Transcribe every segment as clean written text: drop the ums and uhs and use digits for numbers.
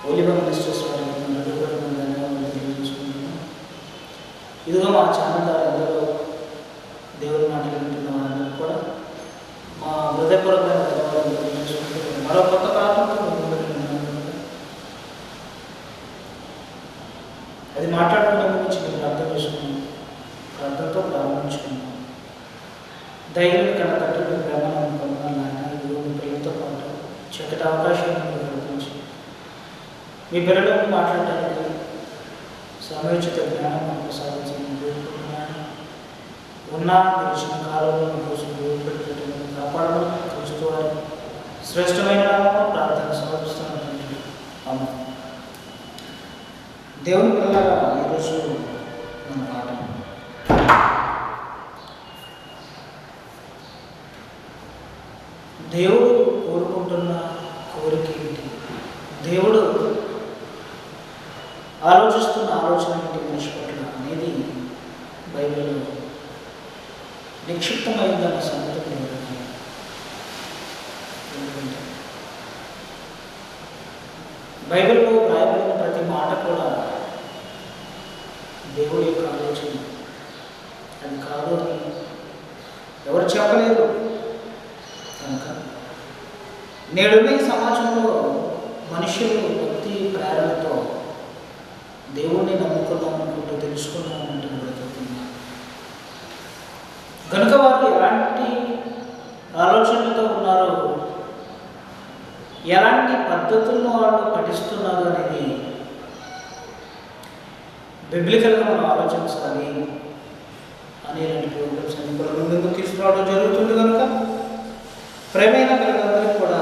ఓలివ ministers వారికి ధన్యవాదాలు తెలియజేసుకుంటున్నాను. ఇదిగో మా ఛానల్ ద్వారా ఎందరో దేవుని మాటలు వింటున్న వారందరూ కూడా మా హృదయపూర్వకమైన ధన్యవాదాలు తెలియజేసుకుంటున్నాను. మరో కొత్త ప్రాంతంతో అది మాట్లాడుకునే గురించి మీరు అర్థం చేసుకున్నాను. ప్రార్థనతో ప్రారంభించుకున్నాను. ధైర్యం కన్నా తట్టు ప్రేమను పొందాలి నాయన. ఇదిగో మీ పిల్లలతో పాటు చక్కటి అవకాశాన్ని మీరు కల్పించి మీ పిల్లలను మాట్లాడటానికి సమయోచిత జ్ఞానం ప్రసాదించాలని కోరుకుంటున్నాను. ఉన్నా తెలిసిన కాలంలో కోసం ఉపయోగపెట్టేటప్పుడు కాపాడమని క్రీస్తు వారి శ్రేష్టమైన ప్రార్థన సమర్పిస్తున్నటువంటి అమ్మ. దేవుని పిల్లల ఈరోజు మన పాట దేవుడు కోరుకుంటున్న కోరిక ఏంటి, దేవుడు ఆలోచిస్తున్న ఆలోచన ఏంటి మనిషి పట్ల అనేది బైబిల్లో నిక్షిప్తమైందన్న సంగతి ఎందుకంటే బైబిల్లో రాయబడిన ప్రతి మాట కూడా దేవుడి యొక్క ఆలోచన. అది కాదు అని ఎవరు చెప్పలేరు. కనుక నేడున్న ఈ సమాజంలో మనుషులు భక్తి ప్రేరణతో దేవుణ్ణి నమ్ముకున్నాం అనుకుంటూ తెలుసుకున్నాం అంటూ బ్రతుకుతున్నారు. కనుక వారు ఎలాంటి ఆలోచనలతో ఉన్నారో, ఎలాంటి పద్ధతులను వాళ్ళు పఠిస్తున్నారు అనేది బిబ్లికల్గా మనం ఆలోచించాలి అనేటువంటి ప్రోగ్రామ్స్ అన్ని కూడా ముందుకు తీసుకురావడం జరుగుతుంది. కనుక ప్రేమైన పిల్లలందరికీ కూడా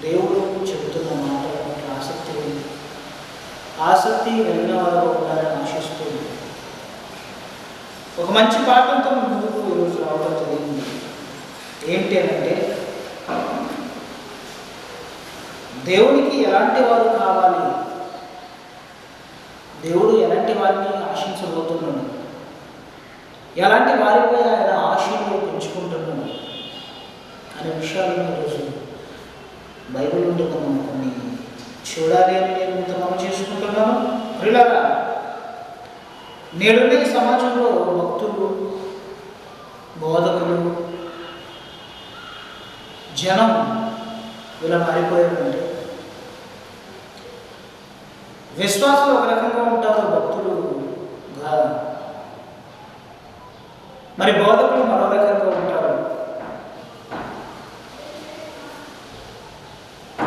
దేవుడు చెబుతున్న మాటల పట్ల ఆసక్తి కలిగిన వారు ఉండాలని ఆశిస్తూ ఒక మంచి పాఠంతో ముందుకు ఈరోజు రావడం జరిగింది. ఏంటి అంటే దేవునికి ఎలాంటి వారు కావాలి, దేవుడు ఎలాంటి వారిని ఆశించబోతున్నాడు, ఎలాంటి వారిపై ఆయన ఆశలు పెంచుకుంటున్నాడు అనే విషయాలను ఈరోజు బైబిల్ నుండి మనం కొన్ని చూడాలి అని నేను మీతో మనం చేసుకుంటున్నాను. ప్రియులారా, నేడున్న ఈ సమాజంలో భక్తులు, బోధకులు, జనం ఇలా మారిపోయారంటే విశ్వాసులు ఒక రకంగా ఉంటారు, భక్తులుగా, మరి బోధకులు మరో రకంగా ఉంటారు.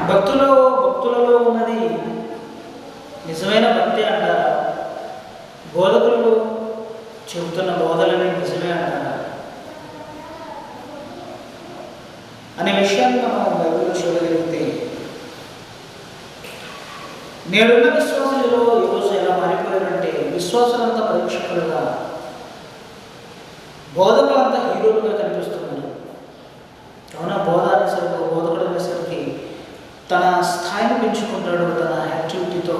భక్తులలో ఉన్నది నిజమైన భక్తి అంటారా, బోధకులు చెబుతున్న బోధలని నిజమే అంటారా అనే విషయాన్ని మనం బైబిల్లో చూడగలిగితే నేడున్న విశ్వాసులలో ఈరోజు ఎలా మారిపోయారంటే విశ్వాసులంతా పరీక్షకులుగా, బోధకులంతా హీరోలుగా కనిపిస్తున్నారు. అవునా, బోధకుడు అనేసరికి తన స్థాయిని పెంచుకుంటాడు. తన యాక్టివిటీతో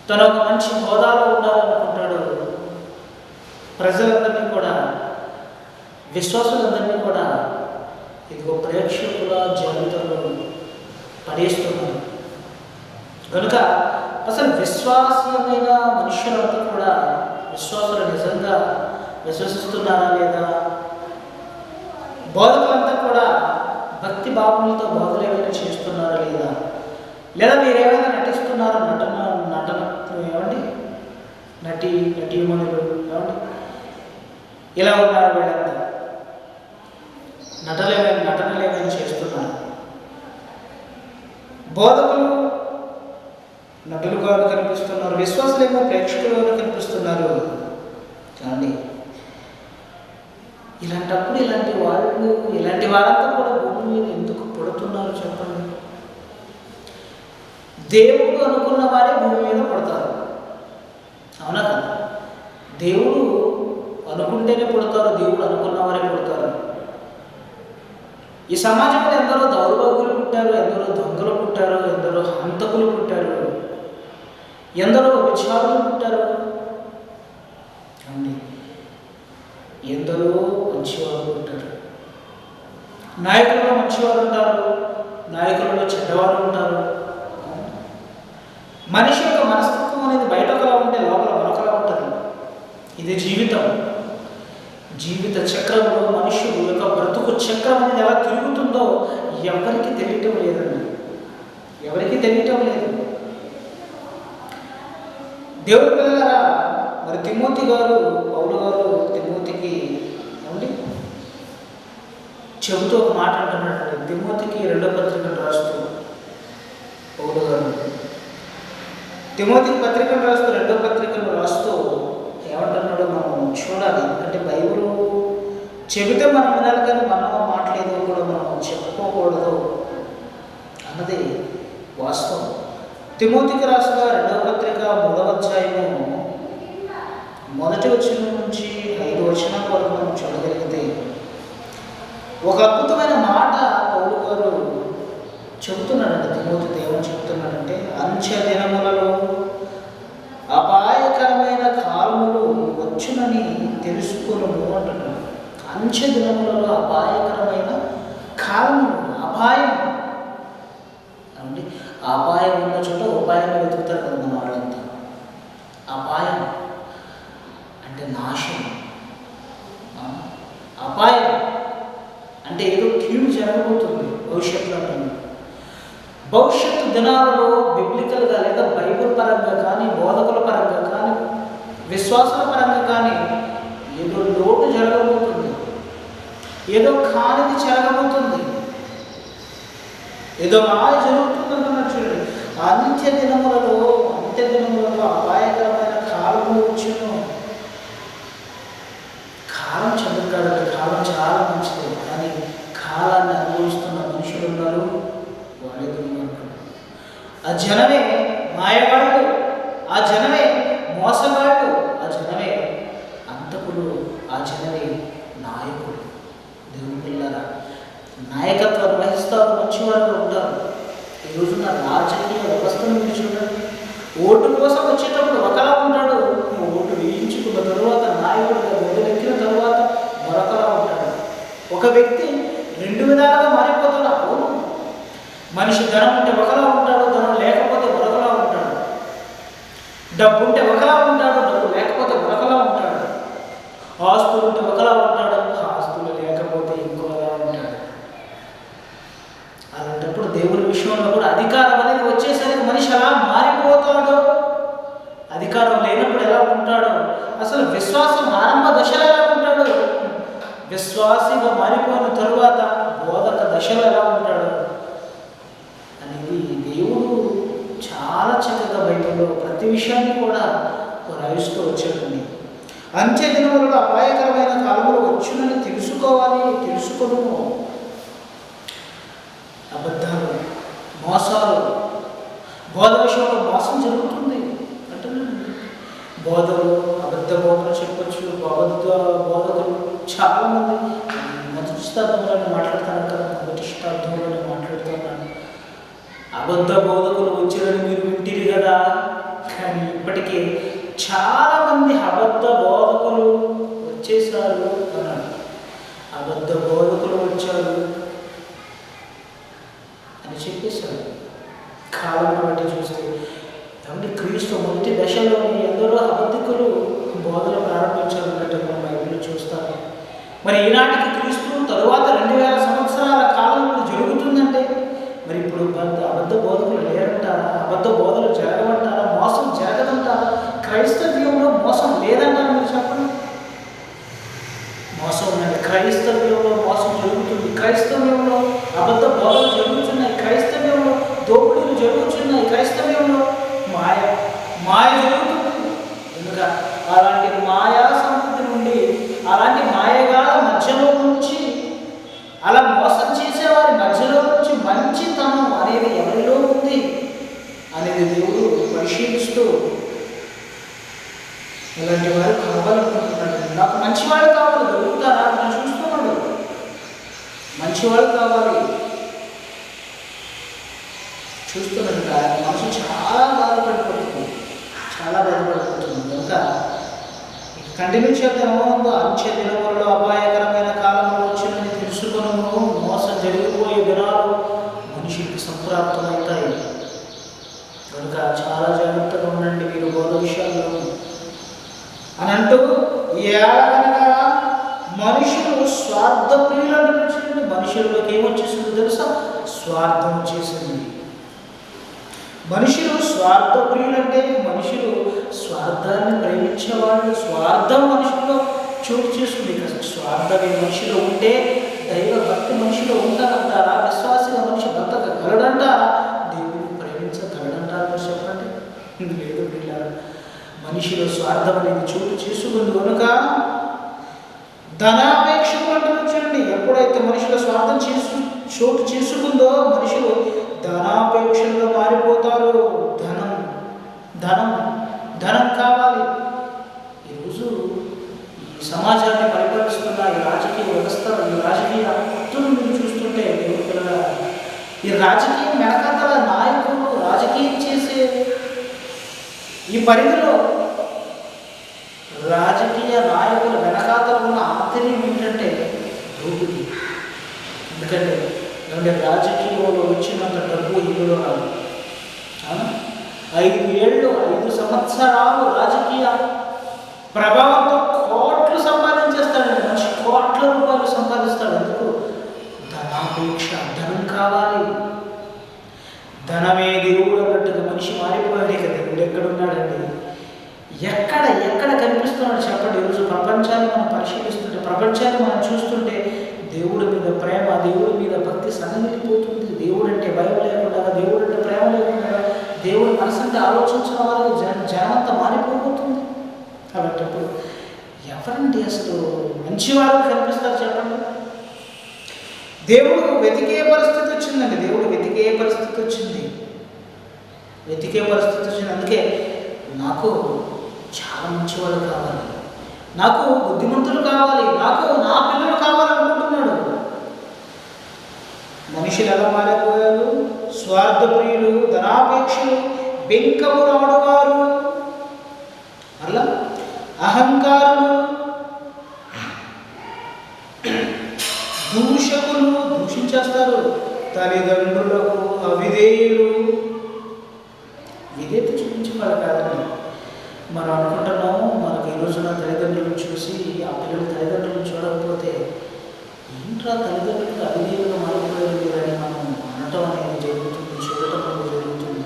తను ఒక మంచి హోదాలో ఉండాలనుకుంటాడు. ప్రజలందరినీ కూడా, విశ్వాసులందరినీ కూడా ఇదిగో ప్రేక్షకుల జాబితాలో పడేస్తున్నారు. కనుక అసలు విశ్వాసమైన మనుషులంతా కూడా విశ్వాసులు నిజంగా విశ్వసిస్తున్నారా లేదా, బోధకులంతా కూడా భక్తి భావనలతో బోధలు ఏమైనా చేస్తున్నారా లేదా మీరేమైనా నటిస్తున్నారా, నటన ఏమండి, నటీమణులు ఏమండి ఇలా ఉన్నారు, వీళ్ళంతా నటనలు ఏమైనా చేస్తున్నారు. బోధకులు నటులుగా కనిపిస్తున్నారు, విశ్వాసులేమో ప్రేక్షకులుగా కనిపిస్తున్నారు. కానీ ఇలాంటప్పుడు ఇలాంటి వారంతా కూడా భూమి మీద ఎందుకు పుడుతున్నారు చెప్పండి? దేవుడు అనుకున్న వారే భూమి మీద పుడతారు, అవునా కదా? దేవుడు అనుకుంటేనే పుడతారు, దేవుడు అనుకున్న వారే పుడతారు. ఈ సమాజంలో ఎందరో దౌర్భాగ్యులు పుట్టారు, ఎందరో దొంగలు పుట్టారు, ఎందరో హంతకులు పుట్టారు, ఎందరో విచారులు పుట్టారు, ఎందరో మంచివారు పుట్టారు. నాయకుల్లో మంచివారు ఉంటారు, నాయకులలో చెడ్డవారు ఉంటారు. మనిషి యొక్క మనస్తత్వం అనేది బయట ఒకలా ఉంటే లోపల మరొకలా ఉంటుంది. ఇది జీవితం. జీవిత చక్రంలో మనుషులు యొక్క బ్రతుకు చక్రం అనేది ఎలా తిరుగుతుందో ఎవరికి తెలియటం లేదండి. ఎవరికి తెలియటం లేదు. దేవుడి పిల్లలారా, మరి తిమోతి గారు, పౌలు గారు తిమోతికి ఏమండి చెబుతూ ఒక మాట అంటున్నాడు. తిమోతికి 2వ పత్రికను రాస్తూ పౌలు గారు తిమోతికి పత్రికను రాస్తూ 2వ పత్రికను రాస్తూ ఏమంటున్నాడో మనం చూడాలి. ఎందుకంటే బైబిల్ చెబితే మనం వినాలి, కానీ మనం మాట్లాడేదో కూడా మనం చెప్పుకోకూడదు అన్నది వాస్తవం. తిమోతికి రాసిన 2వ పత్రిక 3వ అధ్యాయము 1వ వచనం నుంచి 5వ వచనం వరకు మనం చూడగలిగితే ఒక అద్భుతమైన మాట పౌలు గారు చెబుతున్నాడంటే తిమోతితో ఏమని చెబుతున్నాడంటే, అంచె దినములలో అపాయకరమైన కాలములు వచ్చునని తెలుసుకును అంటున్నాడు. అంచె దినములలో అపాయకరమైన కాలములు, అపాయం అంటే అపాయం ఉన్న చోట ఉపాయాన్ని వెతుకుతారు కదా మన వాళ్ళంతా. అపాయం అంటే నాశనం, అపాయం అంటే ఏదో కీడు జరగబోతుంది భవిష్యత్తులో. భవిష్యత్తు దినాలలో బిబ్లికల్గా లేదా బైబిల్ పరంగా కానీ, బోధకుల పరంగా కానీ, విశ్వాసాల పరంగా కానీ ఏదో లోటు జరగబోతుంది, ఏదో కానిది జరగబోతుంది, ఏదో మాయ జరుగుతుందన్నమాట. చూడండి, అంత్య దినములలో అపాయకరమైన కాలము వచ్చును. కాలం చదువుతాడు, కాలం చాలా మంచిది, కానీ కాలాన్ని అనుభవిస్తున్న మనుషులు ఉన్నారు. వాళ్ళే ఆ జనమే మాయవాడు, ఆ జనమే మోసగాడు, ఆ జనమే అంతకుడు, ఆ జనమే నాయకుడు. దేవుని పిల్లరా, నాయకత్వాన్ని వహిస్తారు, మంచివాళ్ళు ఉంటారు. ఈ రోజున రాజకీయ వ్యవస్థను మీరు చూడండి. ఓటు కోసం వచ్చేటప్పుడు ఒకలా ఉంటాడు, ఓటు వేయించుకున్న తరువాత నాయకుడిగా మొదలెక్కిన తరువాత మరొకలా ఉంటాడు. ఒక వ్యక్తి 2 విధాలుగా మారిపోతాడు. అవును, మనిషి ధనం ఉంటే ఒకలా ఉంటాడు, ధనం లేకపోతే మరొకలా ఉంటాడు. డబ్బు ఉంటే ఒకలా ఉంటాడు, డబ్బు లేకపోతే మరొకలా ఉంటాడు. ఆస్తులు ఉంటే ఒకలా ఉంటాడు, ఆస్తులు లేకపోతే ఇంకోలా ఉంటాడు. అలాంటప్పుడు దేవుని విషయంలో కూడా అధికారం అనేది వచ్చేసరికి మనిషి అలా మారిపోతాడు. అధికారం లేనప్పుడు ఎలా ఉంటాడో, అసలు విశ్వాసం ఆరంభ దశలో ఎలా ఉంటాడు, విశ్వాసిగా మారిపోయిన తరువాత బోధక దశలో ఎలా ఉంటాడు అనేది దేవుడు చాలా చక్కగా బైబిల్లో ప్రతి విషయాన్ని కూడా రాయిస్తూ వచ్చాడండి. అంత్య దినములలో అపాయకరమైన కాలంలో వచ్చునని తెలుసుకోవాలి, తెలుసుకోను. అబద్ధాలు, మోసాలు, బోధ విషయంలో మోసం జరుగుతుంది అంటున్నాను. బోధలు, అబద్ధ బోధలు చెప్పచ్చు. అబద్ధ బోధకులు చాలామంది మొదటి శతాబ్దంలోనే మాట్లాడుతున్నారు కదా, మొదటి శతాబ్దంలోనే మాట్లాడుతున్నాను. అబద్ధ బోధకులు వచ్చారని మీరు వింటిరి కదా, కానీ ఇప్పటికీ చాలామంది అబద్ధ బోధకులు వచ్చేసారు అన్నాడు. అబద్ధ బోధకులు వచ్చారు అని చెప్పేశారు. కాలం బట్టి చూస్తే కాబట్టి క్రీస్తు మొదటి దశలోని ఎందరో అబద్ధికులు బోధలు ప్రారంభించారు అన్నట్టు మనం బైబిల్లో చూస్తాము. మరి ఈనాటికి క్రీస్తు తరువాత 2000 సంవత్సరాల కాలం ఇప్పుడు జరుగుతుందంటే మరి ఇప్పుడు అబద్ధ బోధకులు లేరంటారా? అబద్ధ బోధలు జరగమంటారా? మోసం జరగదంటారా? క్రైస్తవ్యంలో మోసం లేదంటారా? మీరు చెప్పండి. మోసం ఉందండి. క్రైస్తవ్యంలో మోసం జరుగుతుంది, క్రైస్తవ్యంలో అబద్ధ బోధలు జరుగుతున్నాయి, క్రైస్తవ్యంలో దోపిడీలు జరుగుతున్నాయి, క్రైస్తవ్యంలో మాయ జరుగుతుంది. ఎందుక అలాంటి మాయా సంపత్తి నుండి, అలాంటి మాయగాల మధ్యలో నుంచి, అలా మోసం చేసేవారి మధ్యలో నుంచి మంచితనం అనేది ఎవరిలో ఉంది అనేది దేవుడు పరిశీలిస్తూ ఇలాంటి వారు కావాలనుకుంటున్నాడు. నాకు మంచివాడు కావాలి, దొరుకుతారా అని చూస్తున్నాడు. మంచివాడు కావాలి చూస్తున్నాడు. మనసు చాలా బాధపడిపోతుంది, చాలా బాధపడిపోతుంది. కనుక కంటిన్యూ చేద్దాము. అంత్య దినములలో అపాయకరమైన కాలంలో వచ్చిందని తెలుసుకున్నాము. మోసం జరిగిపోయే దినాలు మనుషులకి సంప్రాప్తమవుతాయి. కనుక చాలా జాగ్రత్తగా ఉండండి మీరు బోధ విషయాల్లో అని అంటూ, ఏలనగా మనుషులు స్వార్థ ప్రియులు అంటే మనుషుల్లోకి ఏమొచ్చేసిందో తెలుసా? స్వార్థం వచ్చేసింది. మనుషులు స్వార్థ ప్రియులు అంటే మనుషులు స్వార్థాన్ని ప్రేమించేవాళ్ళు. స్వార్థం మనుషుల్లో చోటు చేసుకుంది. స్వార్థమే మనిషిలో ఉంటే దైవ భక్తి మనిషిలో ఉంటారంటారా? విశ్వాసిగా మనిషి బ్రతకగలడంటారా? దేవుడిని ప్రేమించగలడంటారా? చెప్పండి. లేదు పిల్లలు, మనిషిలో స్వార్థం అనేది చోటు చేసుకుంది కనుక ధనాపేక్షకు అంటున్నాడు. ఎప్పుడైతే మనిషిలో స్వార్థం చోటు చేసుకుందో మనుషులు ధనాపేక్షలో మారిపోతారు. ధనం ధనం ధనం కావాలి. ఈరోజు ఈ సమాజాన్ని పరిపాలిస్తున్న ఈ రాజకీయ వ్యవస్థ, ఈ రాజకీయ హక్కులను మీరు చూస్తుంటే దేవుడి పిల్లల, ఈ రాజకీయ వెనకాతల నాయకులు రాజకీయం చేసే ఈ పరిధిలో రాజకీయ నాయకుల వెనకాతల ఉన్న ఆంతర్యం ఏంటంటే దోపిడీ. ఎందుకంటే రాజకీయంలో వచ్చినంత డబ్బు ఇందులో రాదు. 5 ఏళ్ళు 5 సంవత్సరాలు రాజకీయ ప్రభావంతో కోట్లు సంపాదించేస్తాడండి. మనిషి కోట్ల రూపాయలు సంపాదిస్తాడు. ఎందుకు? ధనాపేక్ష, ధనం కావాలి. ధనమే దేవుడు అన్నట్టుగా మనిషి మారిపోయాడు. ఇక దేవుడు ఎక్కడున్నాడండి? ఎక్కడ ఎక్కడ కనిపిస్తున్నాడు చెప్పండి? ఈరోజు ప్రపంచాన్ని మనం పరిశీలిస్తుంటే, ప్రపంచాన్ని మనం చూస్తుంటే దేవుడి మీద ప్రేమ, దేవుడి మీద భక్తి సన్నగిలిపోతుంది. దేవుడు అంటే భయం లేకుండా, దేవుడు అంటే ప్రేమ లేకుండా, దేవుడు మనసంటే ఆలోచించిన వారు జనమంతా మారిపోతుంది. కాబట్టి అప్పుడు ఎవరండి అసలు మంచివారు కనిపిస్తారు చెప్పండి? దేవుడు వెతికే పరిస్థితి వచ్చిందండి. దేవుడు వెతికే పరిస్థితి వచ్చింది. అందుకే నాకు చాలా మంచివాళ్ళు కావాలి, నాకు బుద్ధిమంతులు కావాలి, నాకు నా పిల్లలు కావాలనుకుంటున్నాడు. మనుషులు ఎలా మారిపోయారు? స్వార్థప్రియులు, ధనాపేక్షలు, బెంకములు ఆడువారు, అలా అహంకారులు, దూషకులు, దూషించేస్తారు. తల్లిదండ్రులకు అవిధేయులు. విధేయత చూపించేవాళ్ళు కాదండి. మనం అనుకుంటున్నాము మనకు ఈ రోజున తల్లిదండ్రులను చూసి ఆ పిల్లలు తల్లిదండ్రులను చూడకపోతే ఏంట్రా తల్లిదండ్రులకు అవిధేయులుగా మారిపోయారు అని మనం అనటం అనేది జరుగుతుంది, చూడటం అనేది జరుగుతుంది.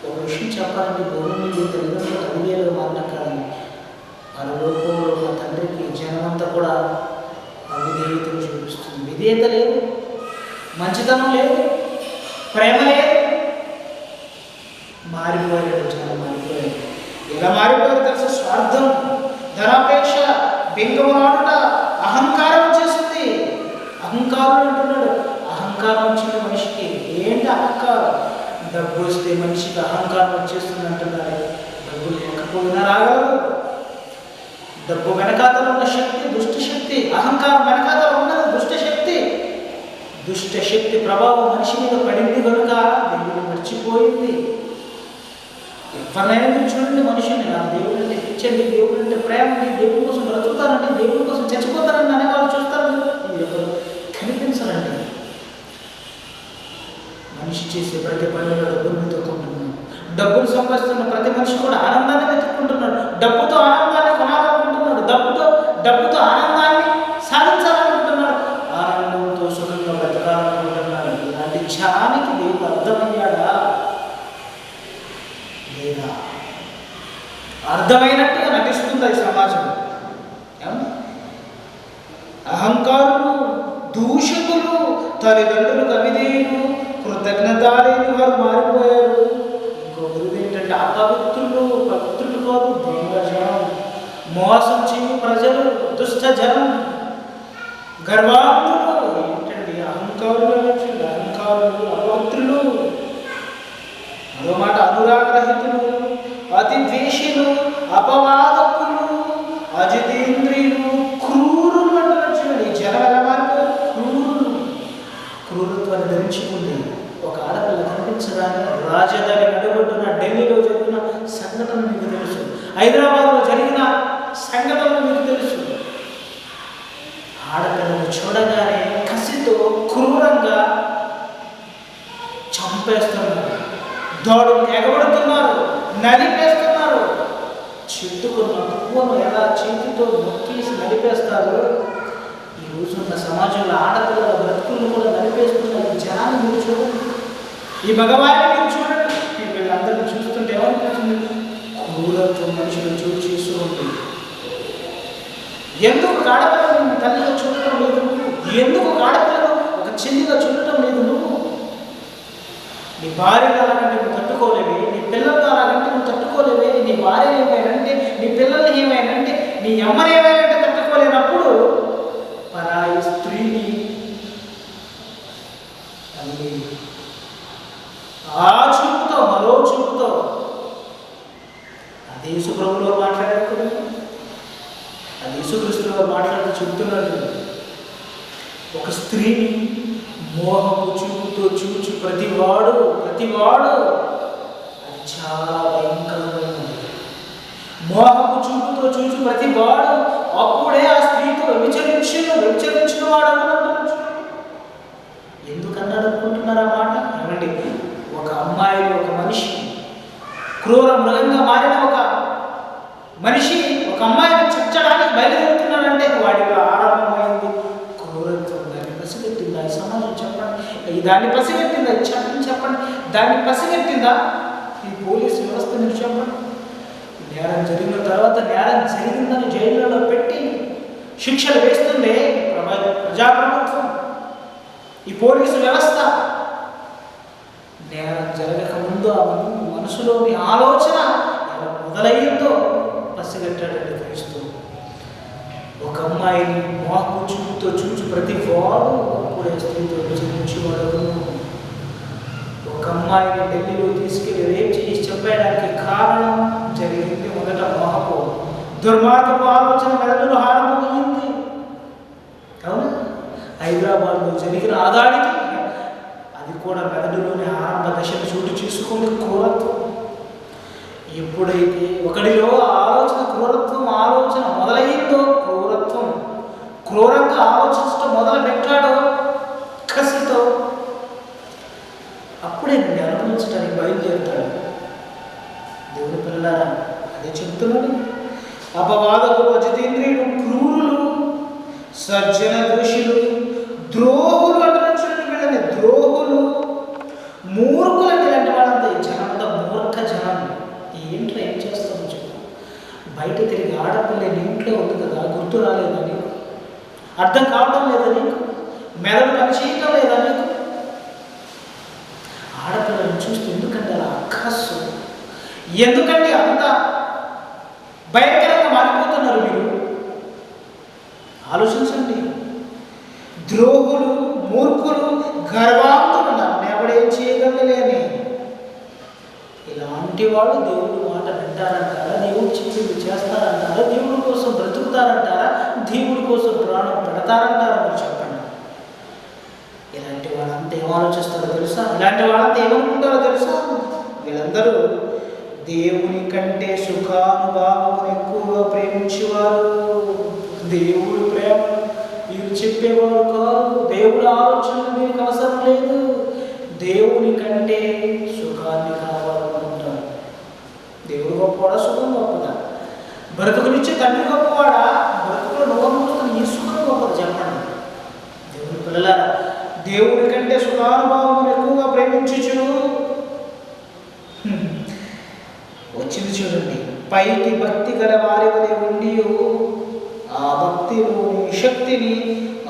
ఒక విషయం చెప్పాలంటే భూమి మీద తల్లిదండ్రులకు అవిధేయులుగా మారడం కాదండి. పరలోకంలో ఉన్న తండ్రికి జనమంతా కూడా అవిధేయతను చూపిస్తుంది. విధేయత లేదు, మంచితనం లేదు, ప్రేమ లేదు. మారిపోయాడు, చాలా మారిపోయాడు. ఎలా మారిపోయారు తెలుసు? స్వార్థం, ధనాపేక్ష, బెంగములాడుట, అహంకారం వచ్చేసింది. అహంకారం అంటున్నాడు. అహంకారం వచ్చింది మనిషికి. ఏంటి అహంకారం? డబ్బు వస్తే మనిషికి అహంకారం వచ్చేస్తుంది అంటున్నారు. డబ్బు లేకపోయినా రాగలరు. డబ్బు వెనకాతల ఉన్న శక్తి దుష్ట శక్తి. అహంకారం వెనకాతల ఉన్నది దుష్ట శక్తి. దుష్ట శక్తి ప్రభావం మనిషి మీద పడింది కనుక దేవుడు మర్చిపోయింది. ఎవరినైనా మీరు చూడండి, మనుషుల్ని నా దేవుడు అంటే ఇచ్చండి, దేవుడు అంటే ప్రేమ, దేవుడి కోసం బ్రతుకుతానండి, దేవుడి కోసం చచ్చిపోతానండి అనే వాళ్ళు చూస్తారు. ఎవరు కనిపించరండి. మనిషి చేసే ప్రతి పనిలో డబ్బులు వెతుక్కుంటున్నాడు. డబ్బులు సంపాదిస్తున్న ప్రతి మనిషి కూడా ఆనందాన్ని వెతుక్కుంటున్నాడు. డబ్బుతో ఆనందాన్ని కొనాలనుకుంటున్నాడు. డబ్బుతో ఆనందాన్ని సాధించాలనుకుంటున్నాడు. ఆనందంతో సుఖంగా బ్రతకాలనుకుంటున్నాడు. ఇలాంటి ఛానికి దేవుడు అర్థమయ్యాడా లేదా? అర్థమైనట్టుగా నటిస్తుంది ఈ సమాజం. అహంకారులు, దూషకులు, తల్లిదండ్రులకు అవిధేయులు, కృతజ్ఞత లేని వారు మారిపోయారు. ఇంకొకరు ఏంటంటే అపవిత్రులు, పవిత్రులు కాదు, దొంగ జనం, మోసం చేయు ప్రజలు, దుష్ట జనం, గర్వాంతులు. ఏంటండి అహంకారులు? అహంకారులు, అపవిత్రులు, మరో మాట అనురాగరహితులు, అతి ద్వేషులు, అపవాదకులు, అజితేంద్రియులు, క్రూరులు అంటున్నాడు. ఈ జనం ఎలా మారిపోయారు? క్రూరులు. క్రూరత్వాన్ని ధరించుకుంది. ఒక ఆడపిల్ల కనిపించగానే రాజధాని నడుబొడ్డున ఢిల్లీలో జరిగిన సంఘటన మీకు తెలుసు, హైదరాబాద్లో జరిగిన సంఘటన మీకు తెలుసు. ఆడపిల్లను చూడగానే కసితో క్రూరంగా చంపేస్తున్నారు, దోడును ఎగబడుతున్నారు, నలిపేస్తున్నారు. చెట్టుకున్న పువ్వును ఎలా చేతితో నొక్కేసి నలిపేస్తారు, ఈ రోజున్న సమాజంలో ఆడపిల్లల బ్రతుకులను కూడా నలిపేస్తున్నారు. ఈ జనాన్ని మీరు చూడండి, ఈ మగవారిని మీరు చూడండి. వీళ్ళందరినీ చూస్తుంటే ఏమనిపిస్తుంది? క్రూరత్వం మనుషులు చోటు చేస్తూ ఉంటుంది. ఎందుకు ఆడపిల్లను తల్లిగా చూడటం లేదు నువ్వు? ఎందుకు ఆడపిల్లను ఒక చెల్లిగా చూడటం లేదు నువ్వు? నీ భార్య అలాగంటే నువ్వు తట్టుకోలేవే, నీ పిల్లలతో అలాగంటే నువ్వు తట్టుకోలేవే, నీ భార్య ఏమైనంటే, నీ పిల్లల్ని ఏమైనంటే, నీ అమ్మని ఏమైనంటే తట్టుకోలేనప్పుడు పరాయి స్త్రీని అది ఆ చూపుతో, మరో చూపుతో అది యేసుప్రభులో మాట్లాడారు, అది యేసుక్రీస్తులో మాట్లాడుతూ చెబుతున్నాడు. ఒక స్త్రీని మోహపు చూపుతో చూచి ప్రతివాడు అది చాలా భయంకరమైనది. మోహపు చూపుతో చూచి ప్రతివాడు అప్పుడే ఆ స్త్రీతో వ్యభిచరించిన వాడు. ఎందుకన్నాడు అనుకుంటున్నారు ఆ మాట? ఏమండి, ఒక అమ్మాయి, ఒక మనిషి, క్రూర మృగంగా మారిన ఒక మనిషి ఒక అమ్మాయిని చచ్చడానికి బయలుదేరుతున్నాడంటే వాడిలో ఆరంభమైంది క్రూరత్వం. దాన్ని పసిగట్టిందా ఈ సమాజం? చెప్పండి. దాన్ని పసిగట్టిందా ఈ చట్టం? చెప్పండి. దాన్ని పసిగట్టిందా ఈ పోలీసు వ్యవస్థ? మీరు చెప్పండి. నేరం జరిగిన తర్వాత నేరం జరిగిందని జైల్లో పెట్టి శిక్షలు వేస్తుంది ప్రజాప్రభుత్వం, ఈ పోలీసు వ్యవస్థ. నేరం జరగక ముందు ఆ మనసులోని ఆలోచన ఎలా మొదలయ్యిందో పసిగట్టాడండి క్రీస్తు. ఒక అమ్మాయిని మోహపు చూపుతో చూచి ప్రతి వాడు అప్పుడే స్త్రీతో విచరించేవాడు. ఒక అమ్మాయిని ఢిల్లీలో తీసుకెళ్లి రేప్ చేసి చంపేయడానికి కారణం జరిగింది మొదట మోహపు దుర్మార్గపు ఆలోచన మెదడులో ఆరంభమైంది. అవునా? హైదరాబాద్లో జరిగిన ఆదాడికి అది కూడా మెదడులోని ఆరంభ దశను చోటు చేసుకుని క్రూరత్వం. ఎప్పుడైతే ఒకడిలో క్రూరత్వం ఆలోచన మొదలయ్యిందో, క్రూరంగా ఆలోచించడం మొదలు పెట్టాడో కసితో, అప్పుడే నేను అనుభవించడానికి బయలుదేరుతాడు. దేవుని పిల్లలారా, అదే చెప్తున్నాడు. అపవాదకులు, అజితేంద్రియులు, క్రూరులు, సజ్జన దోషులు, ద్రోహులు అంటున్నాడు. వీళ్ళని ద్రోహులు, మూర్ఖులని ఇలాంటి వాళ్ళంతా ఈ జనంతా మూర్ఖ జనం. ఈ ఇంట్లో ఏం చేస్తామో చెప్పు. బయట తిరిగి ఆడపిల్ల ఇంట్లో ఉంది కదా, గుర్తు రాలేదా నీకు? అర్థం కావడం లేదా నీకు? మెదడు పని చేయటం లేదా నీకు? ఆడపిల్లని చూస్తే ఎందుకంటే అలా అక్కసు, ఎందుకంటే అంత భయంకరంగా మారిపోతున్నారు మీరు? ఆలోచించండి. ద్రోహులు, మూర్ఖులు, గర్వాంతులు, నన్నెవడేం చేయగలలేని ఇలాంటి వాళ్ళు దేవుడి మాట వింటారంటారా? దేవుడు చెప్పింది చేస్తారంటారా? దేవుడి కోసం బ్రతుకుతారంటారా? దేవుడి కోసం ప్రాణం పెడతారంటారా? మీరు చెప్పండి. ఇలాంటి వాళ్ళంతా ఏం ఆలోచిస్తారో తెలుసా? ఇలాంటి వాళ్ళంతా ఏమనుకుంటారో తెలుసా? వీళ్ళందరూ దేవుని కంటే సుఖానుభావం ఎక్కువగా ప్రేమించేవారు. దేవుడి ప్రేమ వీరు చెప్పేవారు కాదు. దేవుడి ఆలోచన వీరికి అవసరం లేదు. దేవుని కంటే సుఖాన్ని కావాలనుకుంటారు. దేవుడు గొప్పవాడా? సుఖం గొప్పదా? బ్రతుకునిచ్చే తండ్రి గొప్పవాడా? బ్రతుకులో నువ్వు ఈ సుఖం గొప్పది? చెప్పండి. దేవుని పిల్లలారా, దేవుని కంటే సుఖానుభావం ఎక్కువగా ప్రేమించుచు వచ్చింది చూడండి. పైకి భక్తి గల వారి వలె ఉండి ఆ భక్తిలోని శక్తిని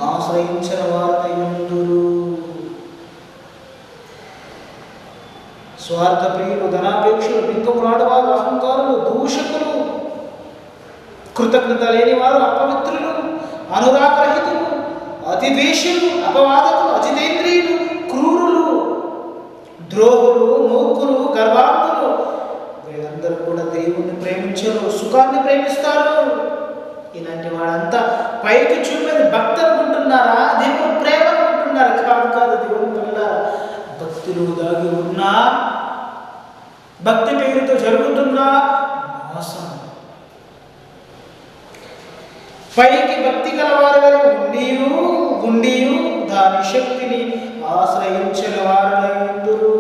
ఆశ్రయించిన వారై ఉందురు. స్వార్థ ప్రియులు, ధనాపేక్షలు, బింకములాడవారు, అహంకారులు, దూషకులు, కృతజ్ఞత లేని వారు, అపవిత్రులు, అనురాగరహితులు, అతిద్వేషులు, అపవాదకులు, అజితేంద్రియులు, క్రూరులు, ద్రోహులు, మూర్ఖులు, గర్వాంతులు, వీళ్ళందరూ కూడా దేవుణ్ణి ప్రేమించరు, సుఖాన్ని ప్రేమిస్తారు. ఇలాంటి వాళ్ళంతా పైకి చూపేది భక్తి అనుకుంటున్నారా? దేవుని ప్రేమ అనుకుంటున్నారా? కాదు. దేవుని పిల్లలారా, భక్తిలో దాగి ఉన్నా, భక్తి పేరుతో జరుగుతున్నా మోసం. పైకి భక్తి కలవారి వలె ఉండి దాని శక్తిని ఆశ్రయించిన వారై ఉందురు.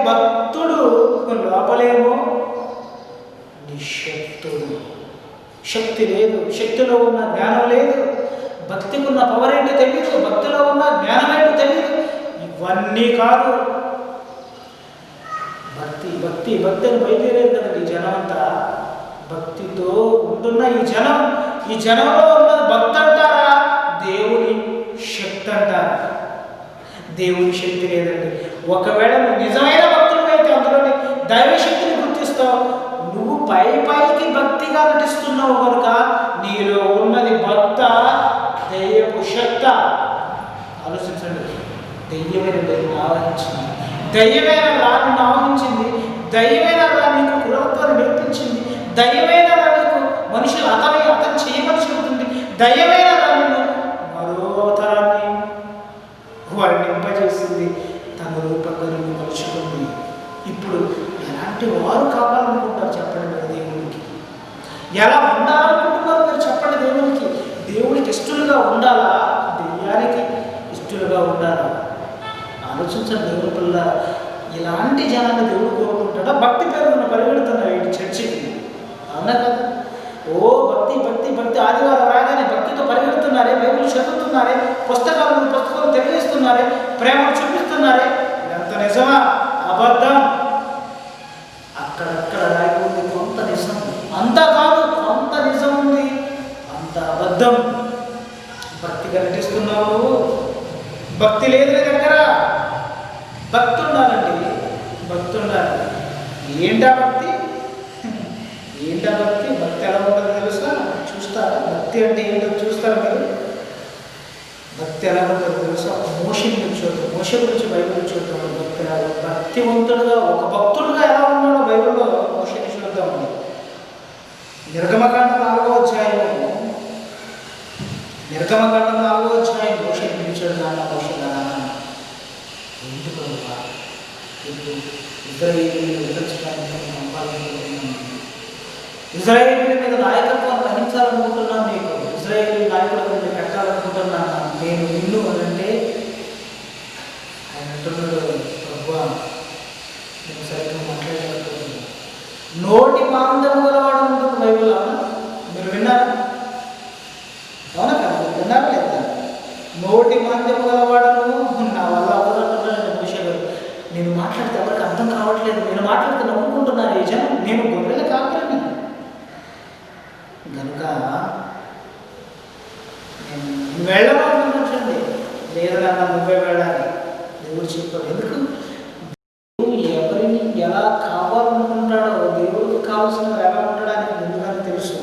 భక్తుడు లోపలేమో నిశ్శక్తుడు. శక్తి లేదు, శక్తిలో ఉన్న జ్ఞానం లేదు, భక్తికి ఉన్న పవర్ ఏంటో తెలియదు, భక్తిలో ఉన్న జ్ఞానం ఏంటో తెలియదు. ఇవన్నీ కాదు. భక్తి భక్తి భక్తి అని బయలుదేరేది కదండి ఈ జనం అంతా. భక్తితో ఉంటున్న ఈ జనంలో ఉన్నది భక్తి అంటారా, దేవుని శక్తి అంటారా? దేవుని శక్తి లేదండి. ఒకవేళ నువ్వు నిజమైన భక్తులు అయితే అందులోని దైవశక్తిని గుర్తిస్తావు. నువ్వు పైకి భక్తిగా నటిస్తున్నావు కనుక నీలో ఉన్నది భక్త, దెయ్యపు శక్త. ఆలోచించండి. దెయ్యమైన నిన్ను ఆవహించింది, దయ్యమైన రాను ఆవహించింది, దయ్యమైన నీకు కులత్వాన్ని నేర్పించింది, దయ్యమైన నీకు మనుషులు అతను చేయమని చెబుతుంది, దయ్యమైన నిన్ను మరో తరాన్ని వర్ణింపజేసింది, తన రూపంగా నిన్ను మలుచుకుంది. ఇప్పుడు ఎలాంటి వారు కావాలనుకుంటారు చెప్పండి మీరు దేవునికి? ఎలా ఉండాలనుకుంటున్నారు మీరు చెప్పండి దేవునికి? దేవునికి ఇష్టలుగా ఉండాలా, దెయ్యానికి ఇష్టలుగా ఉండాలా? ఆలోచించండి దేవుని పిల్ల. ఇలాంటి జనాన్ని దేవుడు కోరుకుంటాడా? భక్తి పేరున్న పరిగెడుతున్నారు ఏంటి చర్చికి? అవునా కదా? ఓ భక్తి భక్తి భక్తి, ఆదివారం రాగానే భక్తితో పరిగెడుతున్నారే, బైబిల్ చదువుతున్నారే, పుస్తకాలు తెలియజేస్తున్నారే, ప్రేమను చూపిస్తున్నారే. ఎంత నిజమా అబద్ధం? అక్కడక్కడ రాయకుంది కొంత నిజం, అంతా కాదు, కొంత నిజం ఉంది, అంత అబద్ధం. భక్తిగా నటిస్తున్నావు, భక్తి లేదు నీ దగ్గర. భక్తి ఉండాలండి, భక్తి ఉండాలి. ఏంటా భక్తి? ఏంటా భక్తి? భక్తి ఎలా ఉంటుందో తెలుసా? చూస్తారా? భక్తి అంటే ఏంటో చూస్తారా మీరు? భక్తి ఎలా ఉంటుందో తెలుసా? మోషే గురించి బైబిల్ చూద్దాం. భక్తి భక్తివంతుడుగా, ఒక భక్తుడుగా ఎలా ఉన్నాడో బైబిల్లో మోషేని చూద్దాం. నిర్గమకాండం 4వ అధ్యాయం మోషేని పిలిచాడు. నాన్న మోషే, ఎందుకు ఇప్పుడు ఇజ్రాయేలీని ఎదిరించడానికి పంపాలనుకుంటున్నాను, ఇజ్రాయేలీల మీద నాయకత్వాన్ని వహించాలనుకుంటున్నాను, నీకు ఇజ్రాయేలీ నాయకుల మీద పెట్టాలనుకుంటున్నాను నేను నిన్ను అంటే ఆయన అంటున్నాడు, ప్రభువా నేను సరిగ్గా మాట్లాడలేకపోతున్నాను. నోటి మాంద్యము గలవాడు ఉంటుంది బైబిల్. మీరు విన్నారా? అవునా కదా? విన్నారా లేదా? నోటి మాంద్యము గలవాడను నా వల్ల అవ్వదంటున్నాడు మోషే గారు. నేను మాట్లాడితే ఎవరికి అర్థం కావట్లేదు, నేను మాట్లాడితే నవ్వుకుంటున్నారు ఈ జనం, నేను గొర్రెల కాపరిని కనుక నేను వెళ్ళమంటున్నాండి. లేదన్నా నువ్వే వెళ్ళాలి, దేవుడు చెప్పాడు. ఎందుకు? దేవుడు ఎవరిని ఎలా కావాలనుకుంటాడో, దేవుడికి కావాల్సిన ఎలా ఉండడానికి ముందుగానే తెలుసు.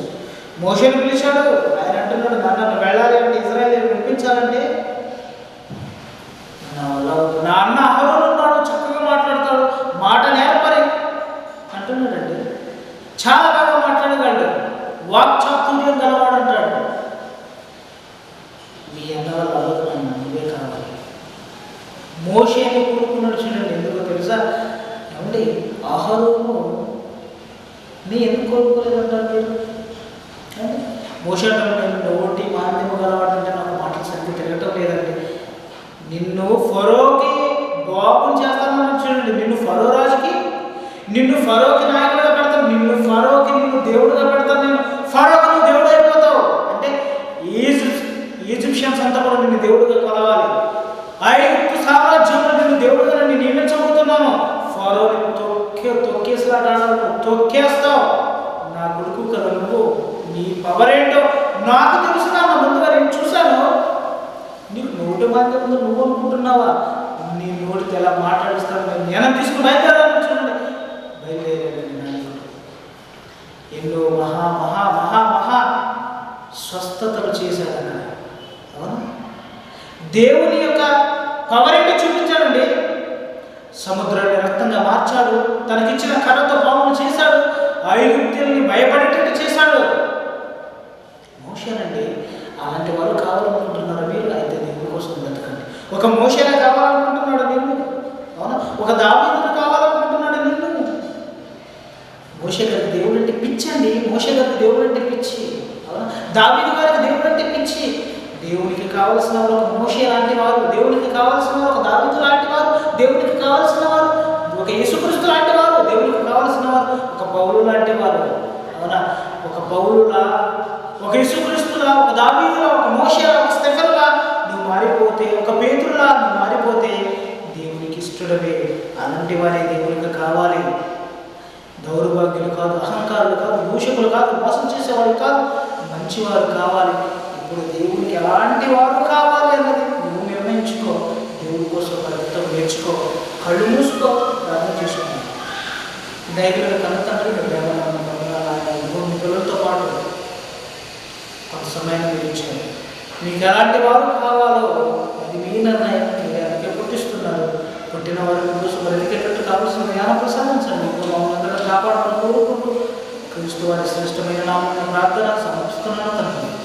మోషేని పిలిచాడు, ఆయన అంటున్నాడు, నన్ను వెళ్ళాలి అంటే, ఇజ్రాయేలీని వినిపించాలంటే నా అన్న అహరోను ఉన్నాడు, చక్కగా మాట్లాడతాడు, మాట నేర్పరి అంటున్నాడండి. చాలా బాగా మాట్లాడగలడు, వాక్చాతుర్యం గలవాడు అంటాడు. మీ అన్న వాళ్ళు అవ్వదున్నా, నువ్వే కావాలి. మోషేని కూరుకున్నాడు చూడండి. ఎందుకో తెలుసా? ఏమండి, అహరోను నీ ఎందుకు కోరుకోలేదంటారు మీరు? మోషే అంటాడు, నోటి మాంద్యము గలవాడంటే నాకు మాటలు సరిగ్గా తిరగటం లేదండి. నిన్ను ఫరోకి బాబుని చేస్తానని చూడండి. నిన్ను ఫరో రాజుకి, నిన్ను ఫరోకి నాయకుడిగా పెడతాను, నిన్ను దేవుడుగా పెడతాను. నేను ఫరోకి నువ్వు దేవుడు అయిపోతావు అంటే ఈజిప్షియన్స్ అంతా కూడా నిన్ను దేవుడుగా కొలవాలి. ఐగుప్తు సామ్రాజ్యంలో నిన్ను దేవుడుగా నేను నియమించబోతున్నాను. ఫరోని తొక్కేసిలాడాలను తొక్కేస్తావు. నా కొడుకు కదా నువ్వు, నీ పవర్ ఏంటో నాకు తెలుసు. నా ముందుగా నేను చూశాను. నీకు నోటి మాధ్యం ఉందో నువ్వు అనుకుంటున్నావా? నీ నోటితో ఎలా మాట్లాడిస్తాను నేను తీసుకుని బయలుదేరాలని చూడండి. బయలుదేరాడండి నాయకుడు. ఎన్నో మహా మహా మహా మహా స్వస్థతలు చేశాడు అక్కడ. అవునా? దేవుని యొక్క పవర్ ఏంటో చూపించాడండి. సముద్రాన్ని రక్తంగా మార్చాడు, తనకిచ్చిన కర్రతో పాములు చేశాడు, ఐగుప్తుల్ని భయపడేటట్టు చేశాడు. మోషేనండి. అలాంటి వారు కావాలనుకుంటున్నారు మీరు? అయితే దేవుడి కోసం బ్రతకండి. ఒక మోషేనే కావాలనుకుంటున్నాడు నిన్ను. అవునా? ఒక దావీదును కావాలనుకుంటున్నాడు నిన్ను. మోషే గారికి దేవుడు అంటే పిచ్చి అండి. మోషే గారికి దేవుడు అంటే పిచ్చి. అవునా? దావీదు గారికి దేవుడు అంటే పిచ్చి. దేవునికి కావలసిన వారు ఒక మోషే లాంటి వారు, దేవునికి కావలసిన వారు ఒక దావీదు లాంటి వారు, దేవునికి కావలసిన వారు ఒక యేసుక్రీస్తు లాంటి వారు, దేవునికి కావలసిన వారు, ఒక పౌలు లాంటి వారు. అవునా? ఒక పౌలులా, ఒక యేసుక్రీస్తులా, ఒక దావీదులా, ఒక మోషేలా, ఒక స్టెఫెన్లా నువ్వు మారిపోతే, ఒక పేతురులా నువ్వు మారిపోతే దేవునికి ఇష్టడవే. అలాంటి వారే దేవునికి కావాలి. దౌర్భాగ్యులు కాదు, అహంకారులు కాదు, దూషకులు కాదు, మోసం చేసేవాళ్ళు కాదు, మంచివారు కావాలి. ఇప్పుడు దేవునికి ఎలాంటి వారు కావాలి అన్నది నువ్వు నిర్ణయించుకో. దేవుడి కోసం బ్రతకడం నేర్చుకో. కళ్ళు మూసుకో, ప్రార్థన చేసుకో. దైవుల కన్న తండ్రి మీ పిల్లలతో పాటు కొంత సమయాన్ని మీరు ఇచ్చారు. మీకు ఎలాంటి వారు కావాలో అది మీ నిర్ణయం. మీరు అందుకే పుట్టిస్తున్నారు. పుట్టిన వారి కోసం బ్రతికేటట్టు కావాల్సిన జ్ఞానం ప్రసాదించండి. మమ్మల్ని అందరూ కాపాడాలని కోరుకుంటూ క్రీస్తు వారి శ్రేష్టమైన నామమున ప్రార్థన సమర్పిస్తున్నాను తండ్రి.